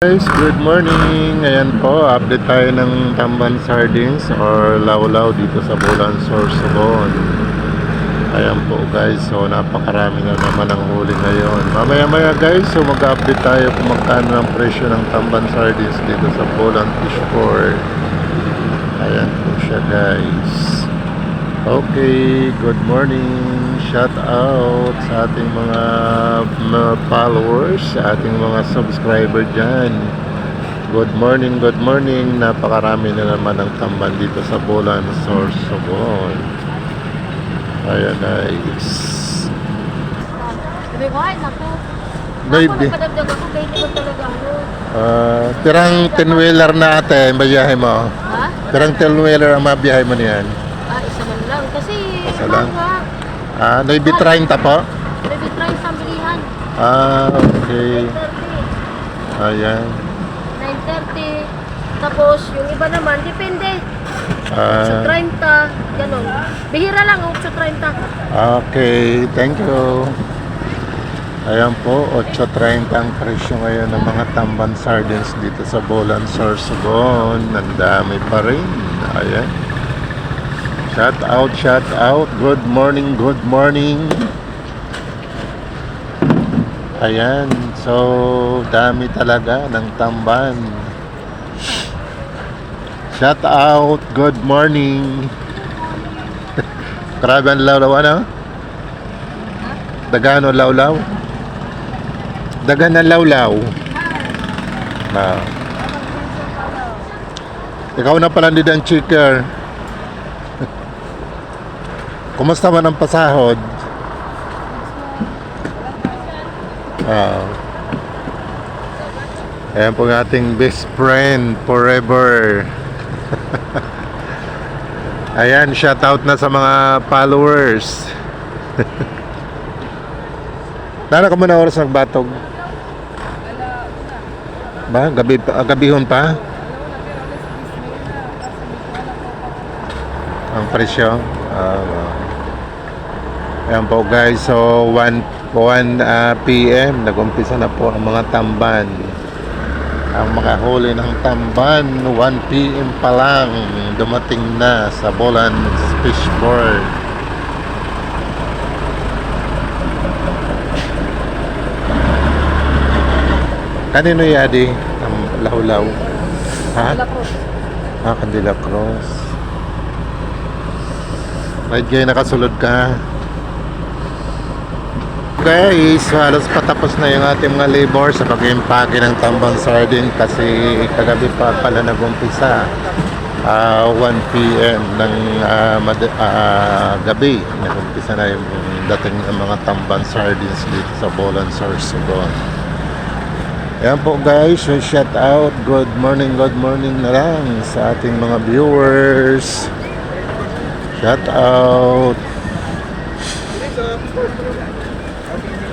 Guys, good morning. Ayan po, update tayo ng tamban sardines or lawlaw dito sa Bulan, Sorsogon. Ayan po guys, so napakarami na naman ang huli ngayon. Mamaya guys, so mag-update tayo kung magkano ang presyo ng tamban sardines dito sa Bulan Fish Port. Ayan po siya guys. Okay, good morning. Shout out sa ating mga followers, sa ating mga subscriber dyan. Good morning, good morning. Napakarami na naman ang tamban dito sa Bulan, Sorsogon. Ayan guys. Sabi ko, ay naku. Baby. Ako nagpadagdag ako, kaya hindi ko talaga ako. Tirang 10-wheeler na ate, mabiyahe mo. Ha? Tirang 10-wheeler ang mabiyahe mo niyan. Isa man lang. Kasi, Isa lang? baka, Maybe 30 po? maybe try sa bilihan. Okay. 9:30. Ayan. 9:30. Tapos, yung iba naman, depende. Ah, 8:30, ganun. Bihira lang, 8:30. okay, thank you. Ayan po, 8.30 ang presyo ngayon ng mga tamban sardines dito sa Bulan, Sorsogon. Ang dami pa rin. Ayan. Shout out, shout out. Good morning, good morning. Ayan, so dami talaga ng tamban. Shout out, good morning. Grabe ang lawlaw, ano? Dagano lawlaw? Dagan ng lawlaw. Ikaw na pala din ang chicker. Kumusta man ang pasahod? Ayan po ang ating best friend forever. Ayan, shout out na sa mga followers. Nara ka muna oras nagbatog? Ba? Gabihon pa? Ang presyo? Ayan po guys, so 1 PM nag-umpisa na po ang mga tamban. Ang mga huli ng tamban 1 PM pa lang dumating na sa Bulan Fish Port. Kanino yadi ang lawlaw? Ha? Candila Cross. Right kayo nakasulod ka. Guys, halos patapos na yung ating mga labor sa pag-impake ng tambang sardine kasi kagabi pa pala nag-umpisa 1 PM ng gabi nag-umpisa na yung dating ng mga tambang sardines dito sa Bulan, Sorsogon. Ayan po guys, shout out, good morning na lang sa ating mga viewers. Shout out.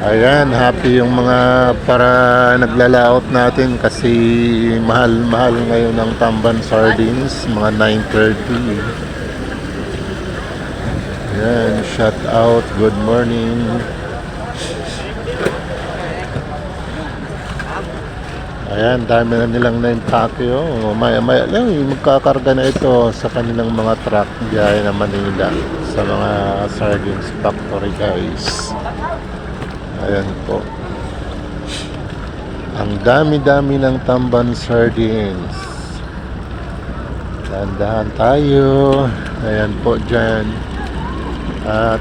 Ayan, happy yung mga para naglalaot natin kasi mahal ngayon ang tamban sardines, mga 9:30. Ayan, shout out, good morning. Ayan, dami na nilang na-impake. Maya lang, magkakarga na ito sa kanilang mga truck biyahe na Manila sa mga sardines factory guys. Ayan po. Ang dami-dami ng tamban sardines. Dahan-dahan tayo. Ayan po dyan.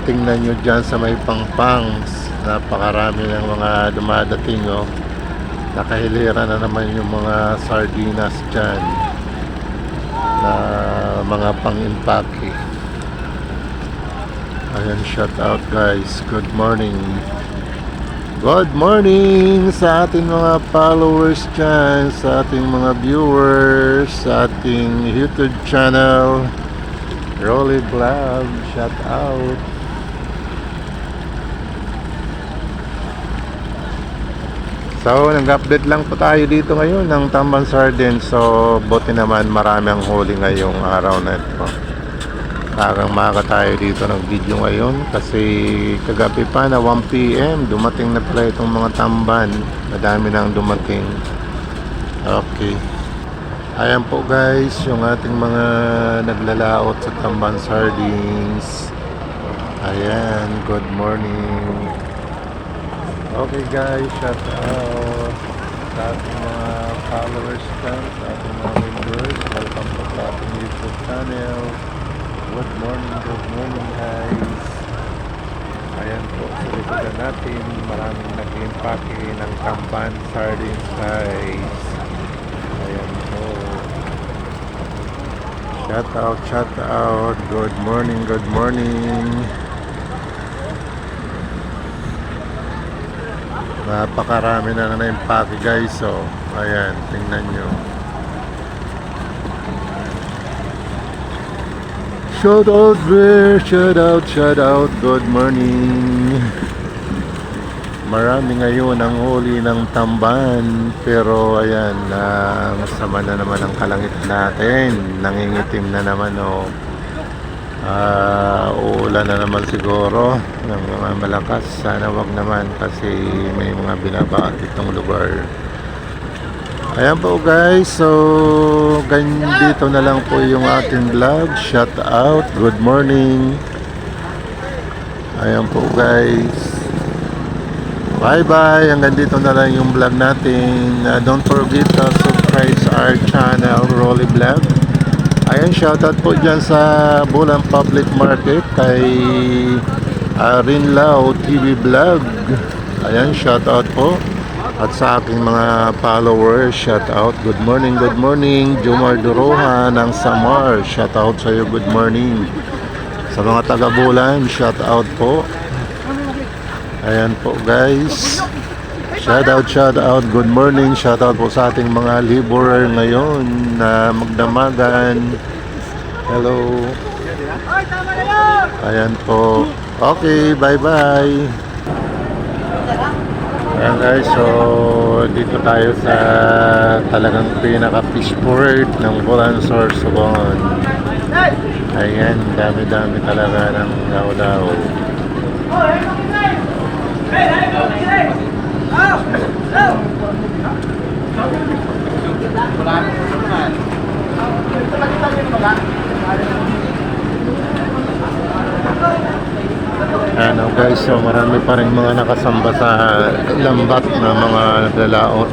Tingnan nyo dyan sa may pangpangs. Napakarami ng mga dumadating nakahilera na naman yung mga sardinas dyan na mga pang-impake. Ayan, shout out guys, good morning. Good morning sa ating mga followers dyan, sa ating mga viewers, sa ating YouTube channel Rolly Vlog, shout out. So, nag-update lang po tayo dito ngayon ng tamban sardines. So, buti naman marami ang huli ngayong araw na ito. Maaga tayo dito ng video ngayon kasi kagabi pa na 1 PM dumating na pala itong mga tamban. Madami nang dumating. Okay. Ayan po guys, yung ating mga naglalaot sa Tamban Sardines. Ayan, good morning. Okay guys, shout out sa ating mga followers dyan, sa ating mga members. Welcome po sa ating YouTube channel. Good morning guys. Ayan po, sa likodan natin, maraming nag-impake ng Tamban Sardines guys. Ayan po. Shout out. Good morning. Napakarami na na-impake guys. So, ayan, tingnan nyo. Shout out there. Shout out. Good morning. Marami ngayon ang huli ng tamban. Pero ayan, masama na naman ang kalangit natin. Nangingitim na naman o. Uulan na naman siguro ng mga malakas. Sana wag naman kasi may mga binabaat itong lugar. Ayan po guys, so dito na lang po yung ating vlog. Shout out, good morning. Ayan po guys, bye bye. Hanggang dito na lang yung vlog natin. Don't forget to subscribe sa our channel, Rolly Vlog. Ayan, shoutout po dyan sa Bulan Public Market kay Rinlao TV Vlog. Ayan, shoutout po. At sa aking mga followers, shoutout. Good morning. Jomar Duroha ng Samar, shoutout sa iyo, good morning. Sa mga taga-Bulan, shoutout po. Ayan po guys. Shoutout, good morning. Shoutout po sa ating mga laborer ngayon na magdamagan. Hello. Ayan po. Okay, bye-bye. Ayan guys, so dito tayo sa talagang pinaka-fish port ng Bulansor, Sugon. Ayan, dami-dami talaga ng law-law. Ano guys, so marami pa rin mga nakasamba sa lambat na mga naglalaot.